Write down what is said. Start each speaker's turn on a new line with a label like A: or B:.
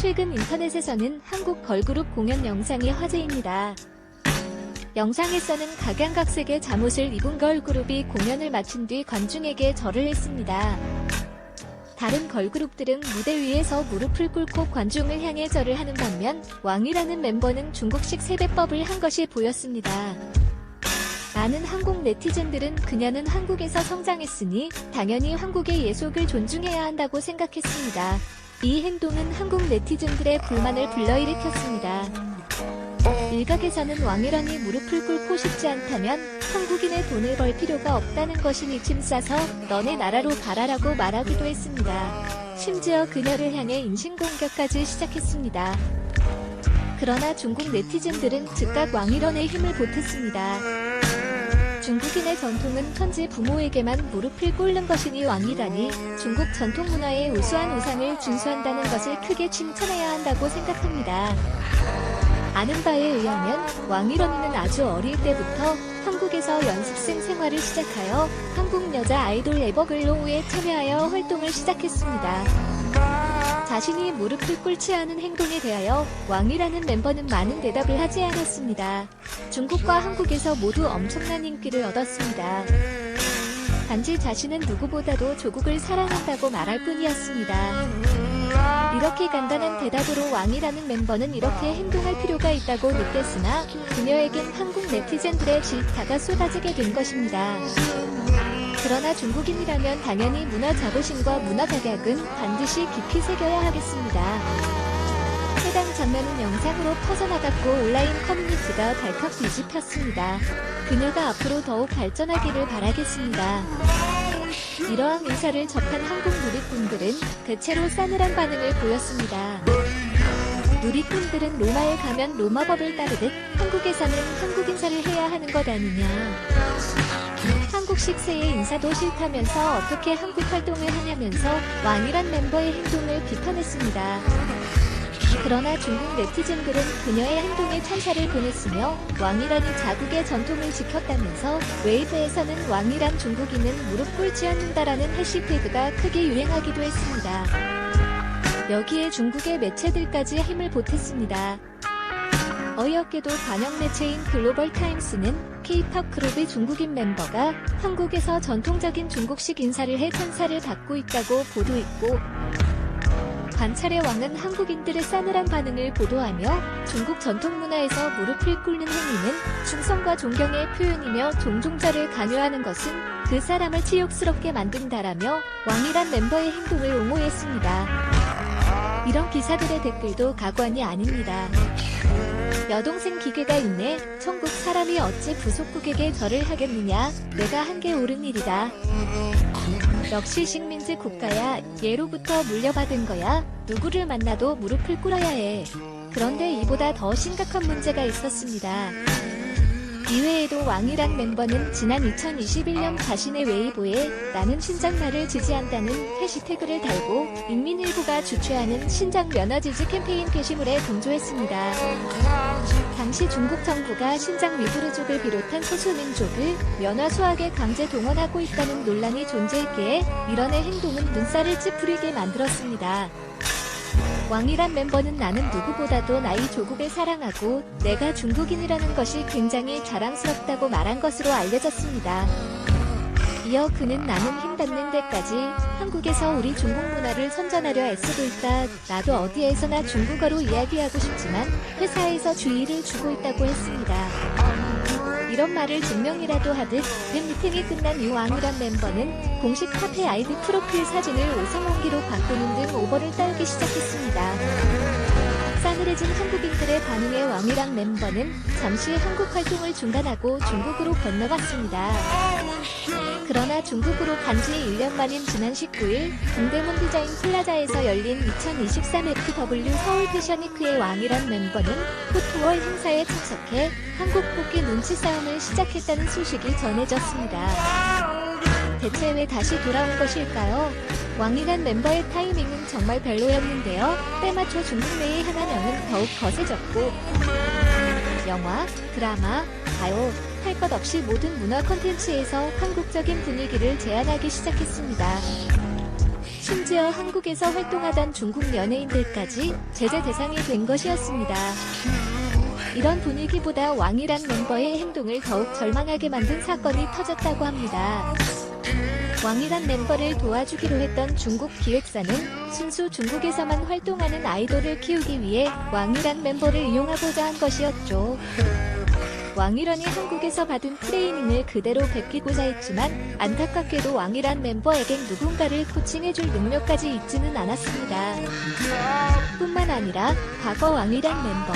A: 최근 인터넷에서는 한국 걸그룹 공연 영상이 화제입니다. 영상에서는 각양각색의 잠옷을 입은 걸그룹이 공연을 마친 뒤 관중에게 절을 했습니다. 다른 걸그룹들은 무대 위에서 무릎을 꿇고 관중을 향해 절을 하는 반면 왕이라는 멤버는 중국식 세배법을 한 것이 보였습니다. 많은 한국 네티즌들은 그녀는 한국에서 성장했으니 당연히 한국의 예속을 존중해야 한다고 생각했습니다. 이 행동은 한국 네티즌들의 불만을 불러일으켰습니다. 일각에서는 왕이란이 무릎을 꿇고 싶지 않다면 한국인의 돈을 벌 필요가 없다는 것이니 침 싸서 너네 나라로 가라라고 말하기도 했습니다. 심지어 그녀를 향해 인신공격까지 시작했습니다. 그러나 중국 네티즌들은 즉각 왕이란의 힘을 보탰습니다. 중국인의 전통은 천지 부모에게만 무릎을 꿇는 것이니 왕이라니 중국 전통 문화의 우수한 우상을 준수한다는 것을 크게 칭찬해야 한다고 생각합니다. 아는 바에 의하면 왕이런이는 아주 어릴 때부터 한국에서 연습생 생활을 시작하여 한국 여자 아이돌 에버글로우에 참여하여 활동을 시작했습니다. 자신이 무릎을 꿇지 않은 행동에 대하여 왕이라는 멤버는 많은 대답을 하지 않았습니다. 중국과 한국에서 모두 엄청난 인기를 얻었습니다. 단지 자신은 누구보다도 조국을 사랑한다고 말할 뿐이었습니다. 이렇게 간단한 대답으로 왕이라는 멤버는 이렇게 행동할 필요가 있다고 느꼈으나 그녀에겐 한국 네티즌들의 질타가 쏟아지게 된 것입니다. 그러나 중국인이라면 당연히 문화 자부심과 문화 각약은 반드시 깊이 새겨야 하겠습니다. 해당 장면은 영상으로 퍼져나갔고 온라인 커뮤니티가 발칵 뒤집혔습니다. 그녀가 앞으로 더욱 발전하기를 바라겠습니다. 이러한 인사를 접한 한국 누리꾼들은 대체로 싸늘한 반응을 보였습니다. 누리꾼들은 로마에 가면 로마법을 따르듯 한국에서는 한국 인사를 해야 하는 것 아니냐. 한국식 새해 인사도 싫다면서 어떻게 한국 활동을 하냐면서 왕이란 멤버의 행동을 비판했습니다. 그러나 중국 네티즌들은 그녀의 행동에 찬사를 보냈으며 왕이란이 자국의 전통을 지켰다면서 웨이브에서는 왕이란 중국인은 무릎 꿇지 않는다라는 해시태그가 크게 유행하기도 했습니다. 여기에 중국의 매체들까지 힘을 보탰습니다. 어이없게도 관영 매체인 글로벌 타임스는 K-팝 그룹의 중국인 멤버가 한국에서 전통적인 중국식 인사를 해 찬사를 받고 있다고 보도했고 관찰의 왕은 한국인들의 싸늘한 반응을 보도하며 중국 전통 문화에서 무릎을 꿇는 행위는 충성과 존경의 표현이며 종종절을 강요하는 것은 그 사람을 치욕스럽게 만든다라며 왕이란 멤버의 행동을 옹호했습니다. 이런 기사들의 댓글도 가관이 아닙니다. 여동생 기계가 있네. 천국 사람이 어찌 부속국에게 절을 하겠느냐. 내가 한 게 옳은 일이다. 역시 식민지 국가야. 예로부터 물려받은 거야. 누구를 만나도 무릎을 꿇어야 해. 그런데 이보다 더 심각한 문제가 있었습니다. 이외에도 왕이란 멤버는 지난 2021년 자신의 웨이보에 나는 신장면을 지지한다는 해시태그를 달고 인민일보가 주최하는 신장 면허 지지 캠페인 게시물에 동조했습니다. 당시 중국 정부가 신장 위구르족을 비롯한 소수민족을 면허 수확에 강제 동원하고 있다는 논란이 존재했기에 이런의 행동은 눈살을 찌푸리게 만들었습니다. 왕이란 멤버는 나는 누구보다도 나이 조국을 사랑하고 내가 중국인이라는 것이 굉장히 자랑스럽다고 말한 것으로 알려졌습니다. 이어 그는 나는 힘닿는 데까지 한국에서 우리 중국 문화를 선전하려 애쓰고 있다. 나도 어디에서나 중국어로 이야기하고 싶지만 회사에서 주의를 주고 있다고 했습니다. 이런 말을 증명이라도 하듯 팬미팅이 끝난 이 왕이란 멤버는 공식 카페 아이디 프로필 사진을 오성홍기로 바꾸는 등 오버를 떨기 시작했습니다. 싸늘해진 한국인들의 반응에 왕이란 멤버는 잠시 한국 활동을 중단하고 중국으로 건너갔습니다. 그러나 중국으로 간지 1년 만인 지난 19일 동대문 디자인 플라자에서 열린 2023 FW 서울 패션위크의 왕이란 멤버는 포토월 행사에 참석해 한국 복귀 눈치 싸움을 시작했다는 소식이 전해졌습니다. 대체 왜 다시 돌아온 것일까요? 왕이란 member의 타이밍은 정말 별로였는데요. 때맞춰 중국 내의 하나명은 더욱 거세졌고 영화, 드라마, 가요, 할 것 없이 모든 문화 콘텐츠에서 한국적인 분위기를 제안하기 시작했습니다. 심지어 한국에서 활동하던 중국 연예인들까지 제재 대상이 된 것이었습니다. 이런 분위기보다 왕이란 멤버의 행동을 더욱 절망하게 만든 사건이 터졌다고 합니다. 왕이란 멤버를 도와주기로 했던 중국 기획사는 순수 중국에서만 활동하는 아이돌을 키우기 위해 왕이란 멤버를 이용하고자 한 것이었죠. 왕이란이 한국에서 받은 트레이닝을 그대로 베끼고자 했지만 안타깝게도 왕이란 멤버에겐 누군가를 코칭해줄 능력까지 있지는 않았습니다. 뿐만 아니라 과거 왕이란 멤버